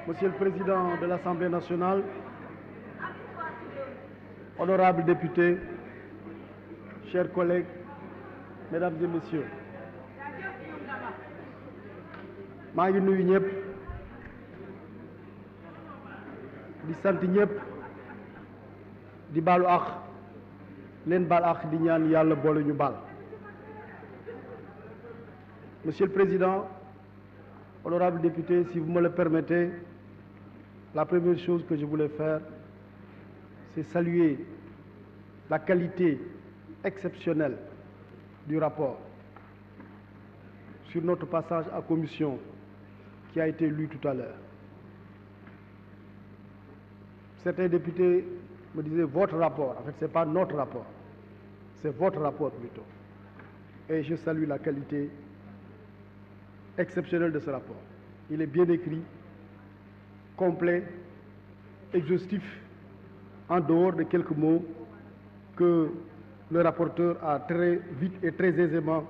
Monsieur le Président de l'Assemblée nationale, honorables députés, chers collègues, mesdames et messieurs, maa ngi nuyu ñëpp di sant ñëpp di baalu àq leen baal àq di ñaan yàlla boole ñu baal. Monsieur le Président, honorables députés, si vous me le permettez, la première chose que je voulais faire, c'est saluer la qualité exceptionnelle du rapport sur notre passage à commission qui a été lu tout à l'heure. Certains députés me disaient votre rapport. En fait, ce n'est pas notre rapport, c'est votre rapport plutôt. Et je salue la qualité exceptionnelle de ce rapport. Il est bien écrit, complet, exhaustif, en dehors de quelques mots que le rapporteur a très vite et très aisément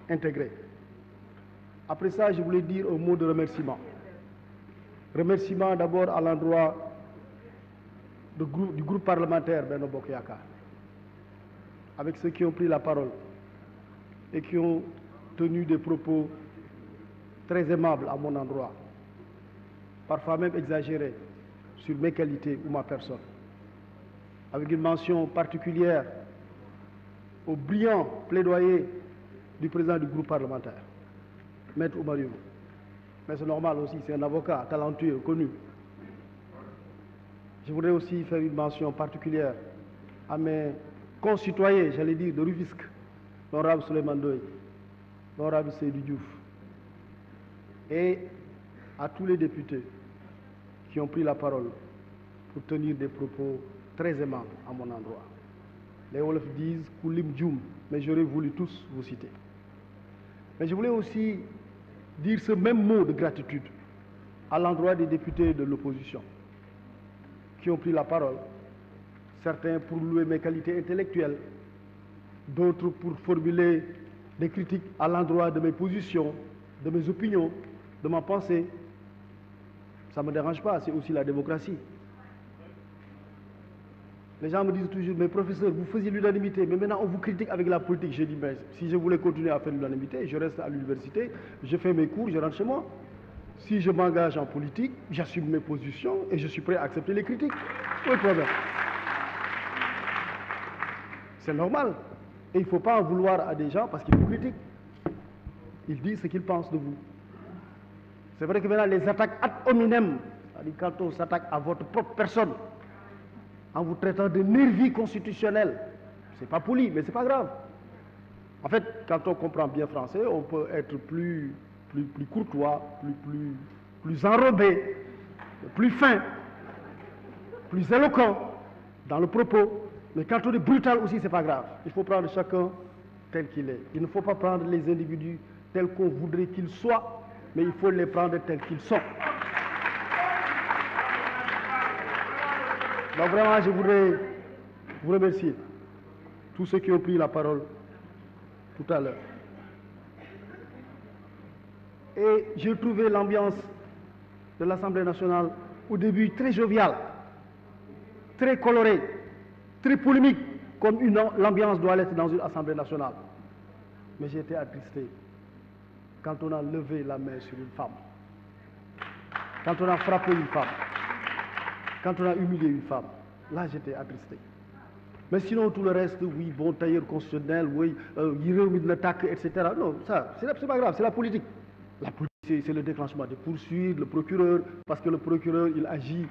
intégrés. Après ça, je voulais dire un mot de remerciement. Remerciement d'abord à l'endroit du groupe parlementaire Benno Bokk Yakaar, avec ceux qui ont pris la parole et qui ont tenu des propos très aimables à mon endroit, parfois même exagérés sur mes qualités ou ma personne, avec une mention particulière au brillant plaidoyer du président du groupe parlementaire, Maître Oumar Youm. Mais c'est normal aussi, c'est un avocat talentueux, connu. Je voudrais aussi faire une mention particulière à mes concitoyens, j'allais dire, de Rufisque, l'honorable Souleymane Ndoye, l'honorable Seydou Diouf, et à tous les députés qui ont pris la parole pour tenir des propos très aimables à mon endroit. Les Wolofs disent « Koulim Djoum », mais j'aurais voulu tous vous citer. Mais je voulais aussi dire ce même mot de gratitude à l'endroit des députés de l'opposition qui ont pris la parole, certains pour louer mes qualités intellectuelles, d'autres pour formuler des critiques à l'endroit de mes positions, de mes opinions, de ma pensée. Ça ne me dérange pas, c'est aussi la démocratie. Les gens me disent toujours, mais professeur, vous faisiez l'unanimité, mais maintenant on vous critique avec la politique. J'ai dit, mais si je voulais continuer à faire l'unanimité, je reste à l'université, je fais mes cours, je rentre chez moi. Si je m'engage en politique, j'assume mes positions et je suis prêt à accepter les critiques. Pas de problème. C'est normal. Et il ne faut pas en vouloir à des gens parce qu'ils vous critiquent. Ils disent ce qu'ils pensent de vous. C'est vrai que maintenant les attaques ad hominem, c'est-à-dire quand on s'attaque à votre propre personne, en vous traitant de nervis constitutionnels, c'est pas poli, mais c'est pas grave. En fait, quand on comprend bien français, on peut être plus courtois, plus enrobé, plus fin, plus éloquent dans le propos. Mais quand on est brutal aussi, c'est pas grave. Il faut prendre chacun tel qu'il est. Il ne faut pas prendre les individus tels qu'on voudrait qu'ils soient, mais il faut les prendre tels qu'ils sont. Donc vraiment, je voudrais vous remercier, tous ceux qui ont pris la parole tout à l'heure. Et j'ai trouvé l'ambiance de l'Assemblée nationale au début très joviale, très colorée, très polémique, comme l'ambiance doit l'être dans une Assemblée nationale. Mais j'ai été attristé quand on a levé la main sur une femme, quand on a frappé une femme, quand on a humilié une femme. Là, j'étais attristé. Mais sinon, tout le reste, oui, bon tailleur constitutionnel, oui, etc. Non, ça, c'est pas grave, c'est la politique. La politique, c'est le déclenchement des poursuites, le procureur, parce que le procureur, il agit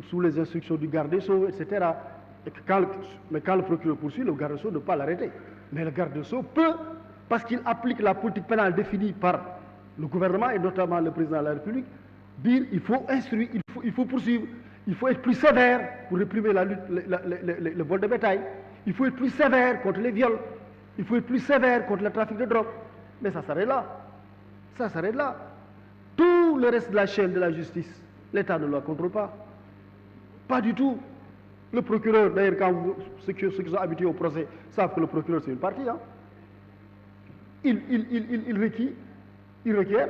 sous les instructions du garde des Sceaux, etc. Mais quand le procureur poursuit, le garde des Sceaux ne peut pas l'arrêter. Mais le garde des Sceaux peut, parce qu'il applique la politique pénale définie par le gouvernement, et notamment le président de la République, dire il faut instruire, il faut poursuivre, il faut être plus sévère pour réprimer la lutte, le vol de bétail, il faut être plus sévère contre les viols, il faut être plus sévère contre le trafic de drogue. Mais ça s'arrête là. Ça s'arrête là. Tout le reste de la chaîne de la justice, l'État ne le contrôle pas. Pas du tout. Le procureur, d'ailleurs, ceux qui sont habitués au procès savent que le procureur, c'est une partie. Hein. Il requiert,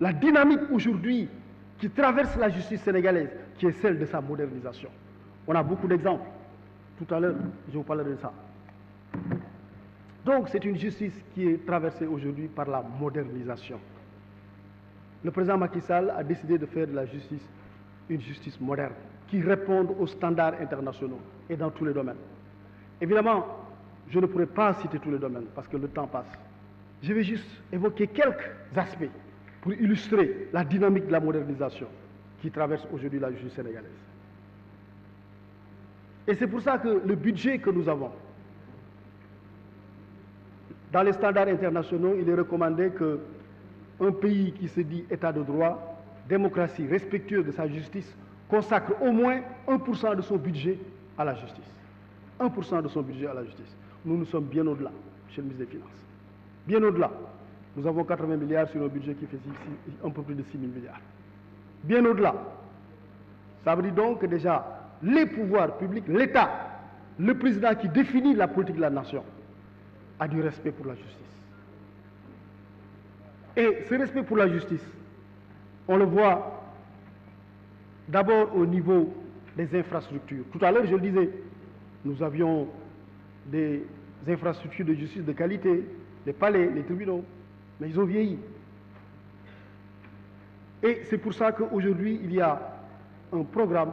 la dynamique aujourd'hui qui traverse la justice sénégalaise, qui est celle de sa modernisation. On a beaucoup d'exemples. Tout à l'heure, je vous parlerai de ça. Donc, c'est une justice qui est traversée aujourd'hui par la modernisation. Le président Macky Sall a décidé de faire de la justice une justice moderne, qui réponde aux standards internationaux et dans tous les domaines. Évidemment, je ne pourrais pas citer tous les domaines parce que le temps passe. Je vais juste évoquer quelques aspects pour illustrer la dynamique de la modernisation qui traverse aujourd'hui la justice sénégalaise. Et c'est pour ça que le budget que nous avons, dans les standards internationaux, il est recommandé qu'un pays qui se dit État de droit, démocratie, respectueux de sa justice, consacre au moins 1% de son budget à la justice. 1% de son budget à la justice. Nous sommes bien au-delà, chez le ministre des Finances. Bien au-delà. Nous avons 80 milliards sur un budget qui fait un peu plus de 6 000 milliards. Bien au-delà. Ça veut dire donc que déjà, les pouvoirs publics, l'État, le président qui définit la politique de la nation, a du respect pour la justice. Et ce respect pour la justice, on le voit d'abord au niveau des infrastructures. Tout à l'heure, je le disais, nous avions des infrastructures de justice de qualité, les palais, les tribunaux, mais ils ont vieilli. Et c'est pour ça qu'aujourd'hui, il y a un programme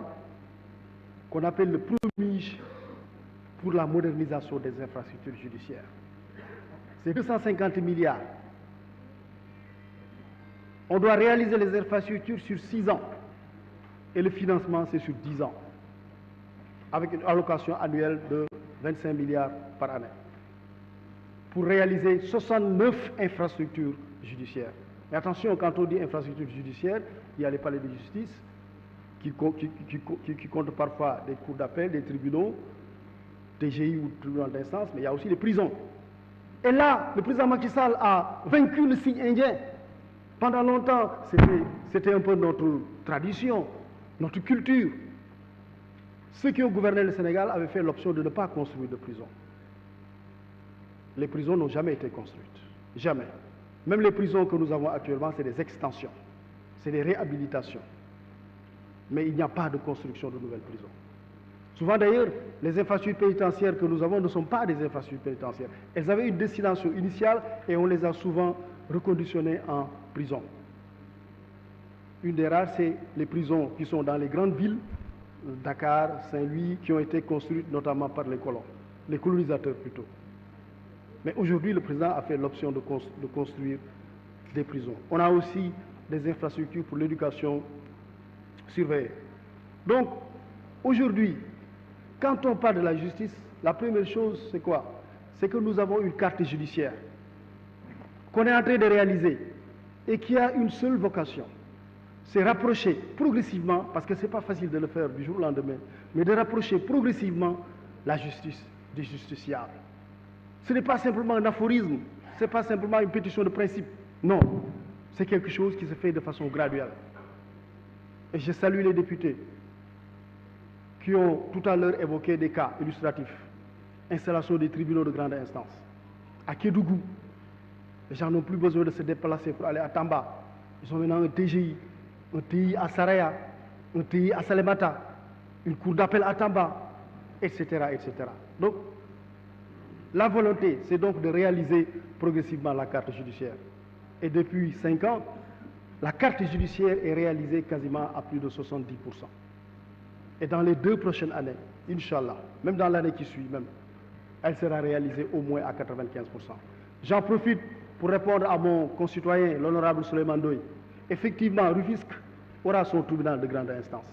qu'on appelle le PROMIJ pour la modernisation des infrastructures judiciaires. C'est 250 milliards. On doit réaliser les infrastructures sur 6 ans. Et le financement, c'est sur 10 ans. Avec une allocation annuelle de 25 milliards par année. Pour réaliser 69 infrastructures judiciaires. Et attention, quand on dit infrastructures judiciaires, il y a les palais de justice qui comptent parfois des cours d'appel, des tribunaux, TGI ou tribunal d'instance, mais il y a aussi les prisons. Et là, le président Macky Sall a vaincu le signe indien. Pendant longtemps, c'était un peu notre tradition, notre culture. Ceux qui ont gouverné le Sénégal avaient fait l'option de ne pas construire de prisons. Les prisons n'ont jamais été construites. Jamais. Même les prisons que nous avons actuellement, c'est des extensions. C'est des réhabilitations. Mais il n'y a pas de construction de nouvelles prisons. Souvent d'ailleurs, les infrastructures pénitentiaires que nous avons ne sont pas des infrastructures pénitentiaires. Elles avaient une destination initiale et on les a souvent reconditionnées en prison. Une des rares, c'est les prisons qui sont dans les grandes villes, Dakar, Saint-Louis, qui ont été construites notamment par les colons, les colonisateurs plutôt. Mais aujourd'hui, le président a fait l'option de construire des prisons. On a aussi des infrastructures pour l'éducation surveillée. Donc, aujourd'hui, quand on parle de la justice, la première chose, c'est quoi? C'est que nous avons une carte judiciaire qu'on est en train de réaliser et qui a une seule vocation. C'est rapprocher progressivement, parce que ce n'est pas facile de le faire du jour au lendemain, mais de rapprocher progressivement la justice des justiciables. Ce n'est pas simplement un aphorisme, ce n'est pas simplement une pétition de principe. Non, c'est quelque chose qui se fait de façon graduelle. Et je salue les députés qui ont tout à l'heure évoqué des cas illustratifs. Installation des tribunaux de grande instance. À Kédougou, les gens n'ont plus besoin de se déplacer pour aller à Tamba. Ils ont maintenant un TGI, un TI à Saraya, un TI à Salemata, une cour d'appel à Tamba, etc., etc. Donc, la volonté, c'est donc de réaliser progressivement la carte judiciaire. Et depuis 5 ans, la carte judiciaire est réalisée quasiment à plus de 70%. Et dans les 2 prochaines années, Inch'Allah, même dans l'année qui suit même, elle sera réalisée au moins à 95%. J'en profite pour répondre à mon concitoyen, l'honorable Souleymane Ndoye. Effectivement, Rufisque aura son tribunal de grande instance.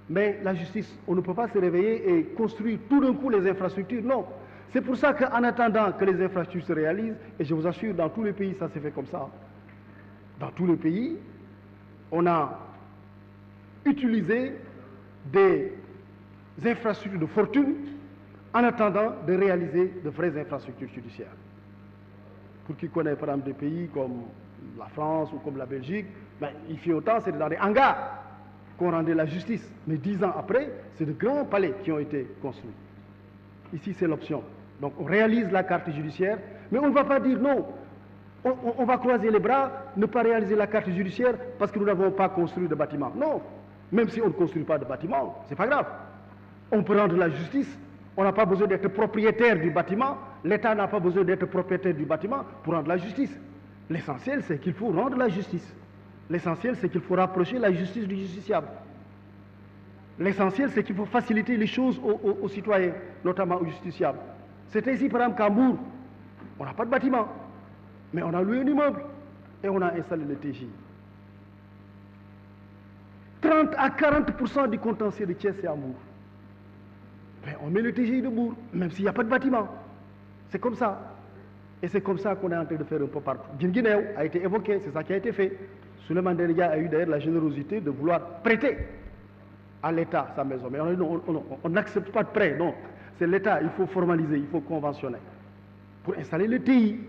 Mais la justice, on ne peut pas se réveiller et construire tout d'un coup les infrastructures. Non. C'est pour ça qu'en attendant que les infrastructures se réalisent, et je vous assure, dans tous les pays, ça s'est fait comme ça. Dans tous les pays, on a utilisé des infrastructures de fortune en attendant de réaliser de vraies infrastructures judiciaires. Pour qui connaît par exemple des pays comme la France ou comme la Belgique, ben, il fait autant, c'est dans des hangars qu'on rendait la justice. Mais 10 ans après, c'est de grands palais qui ont été construits. Ici, c'est l'option. Donc on réalise la carte judiciaire, mais on ne va pas dire non. on va croiser les bras, ne pas réaliser la carte judiciaire parce que nous n'avons pas construit de bâtiment. Non, même si on ne construit pas de bâtiment, ce n'est pas grave. On peut rendre la justice, on n'a pas besoin d'être propriétaire du bâtiment, l'État n'a pas besoin d'être propriétaire du bâtiment pour rendre la justice. L'essentiel, c'est qu'il faut rendre la justice. L'essentiel, c'est qu'il faut rapprocher la justice du justiciable. L'essentiel, c'est qu'il faut faciliter les choses aux citoyens, notamment aux justiciables. C'est ainsi, par exemple, qu'à Mour, on n'a pas de bâtiment, mais on a loué un immeuble et on a installé le TGI. 30 à 40% du contentieux de Thiès, c'est à Mour. Mais on met le TGI de Mour, même s'il n'y a pas de bâtiment. C'est comme ça. Et c'est comme ça qu'on est en train de faire un peu partout. Guinguinéo a été évoqué, c'est ça qui a été fait. Souleymane Ndéné a eu d'ailleurs la générosité de vouloir prêter à l'État sa maison. Mais on n'accepte pas de prêt, non. C'est l'État, il faut formaliser, il faut conventionner pour installer le TI.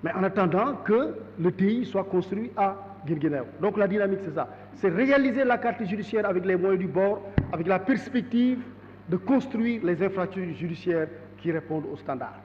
Mais en attendant que le TI soit construit à Guinguinéo. Donc la dynamique, c'est ça. C'est réaliser la carte judiciaire avec les moyens du bord, avec la perspective de construire les infrastructures judiciaires qui répondent aux standards.